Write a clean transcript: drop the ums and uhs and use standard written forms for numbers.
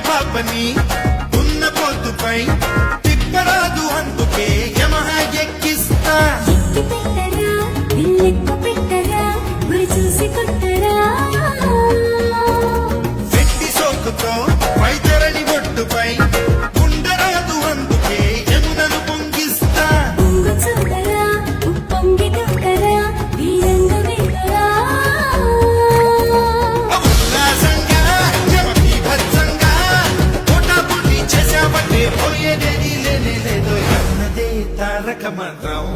పాపని ఉన్న పొద్దుపై తిప్పరాదు అందుకే యమహ ఎక్కిస్తా వెట్టి సోకుతో వైతరణి ఒడ్డుపై ఉండరాదు అందుకే యమునను పొంగిస్తా ఉల్లాసంగా యమబీభత్సంగా పోటాపుల్ని చేశామంటే పోయేదేది లేదో అన్నదే తారక మంత్రం